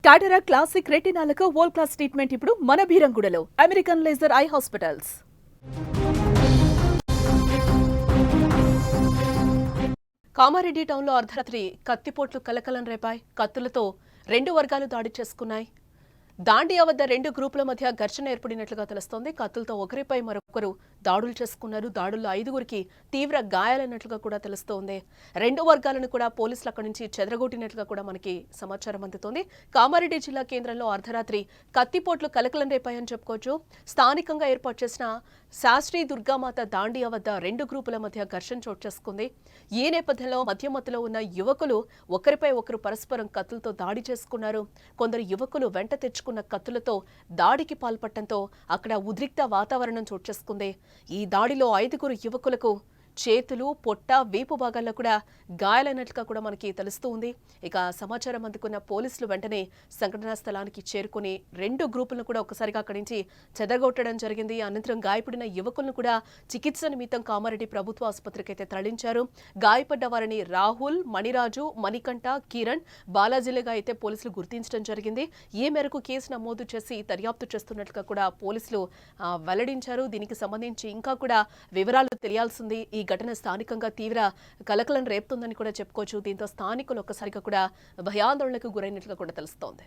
కాటరా classic రెటినాలకు world class treatment ఇప్పుడు మన భీరంగూడలో American laser eye hospitals. Kamareddy టౌన్లో అర్ధరాత్రి కత్తిపోట్లు కలకలం రేపాయి. కత్తులతో రెండు వర్గాలు దాడి చేసుకున్నాయి. దాండియా వద్ద రెండు గ్రూపుల మధ్య ఘర్షణ ఏర్పడినట్లుగా తెలుస్తోంది. కత్తులతో ఒకరిపై మరొకరు దాడులు చేసుకున్నారు. దాడుల్లో 5గురికి తీవ్ర గాయాలైనట్లుగా కూడా తెలుస్తోంది. రెండు వర్గాలను కూడా పోలీసులు అక్కడి నుంచి చెదరగొట్టినట్లుగా కూడా మనకి సమాచారం అందుతోంది. కామారెడ్డి జిల్లా కేంద్రంలో అర్ధరాత్రి కత్తిపోట్లు కలకలం రేపాయని చెప్పుకోవచ్చు. స్థానికంగా ఏర్పాటు చేసిన శాస్త్రీ దుర్గామాత దాండియా వద్ద రెండు గ్రూపుల మధ్య ఘర్షణ చోటు చేసుకుంది. ఈ నేపథ్యంలో మధ్యలో ఉన్న యువకులు ఒకరిపై ఒకరు పరస్పరం కత్తులతో దాడి చేసుకున్నారు. కొందరు యువకులు వెంట తెచ్చుకున్న కత్తులతో దాడికి పాల్పడటంతో అక్కడ ఉద్రిక్త వాతావరణం చోటు చేసుకుంది. ఈ దాడిలో 5గురు యువకులకు చేతులు, పొట్ట, వీపు భాగాల్లో కూడా గాయాలైనట్లుగా కూడా మనకి తెలుస్తూ ఉంది. ఇక సమాచారం అందుకున్న పోలీసులు వెంటనే సంఘటనా స్థలానికి చేరుకుని రెండు గ్రూపులను కూడా ఒకసారిగా అక్కడి నుంచి చెదరగొట్టడం జరిగింది. అనంతరం గాయపడిన యువకులను కూడా చికిత్స నిమిత్తం కామారెడ్డి ప్రభుత్వ ఆసుపత్రికి అయితే తరలించారు. గాయపడ్డ వారిని రాహుల్, మణిరాజు, మణికంఠ, కిరణ్, బాలాజీలుగా అయితే పోలీసులు గుర్తించడం జరిగింది. ఈ మేరకు కేసు నమోదు చేసి దర్యాప్తు చేస్తున్నట్లుగా కూడా పోలీసులు వెల్లడించారు. దీనికి సంబంధించి ఇంకా కూడా వివరాలు తెలియాల్సింది. ఈ ఘటన స్థానికంగా తీవ్ర కలకలం రేపుతుందని కూడా చెప్పుకోవచ్చు. దీంతో స్థానికులు ఒక్కసారిగా కూడా భయాందోళనకు గురైనట్లుగా కూడా తెలుస్తోంది.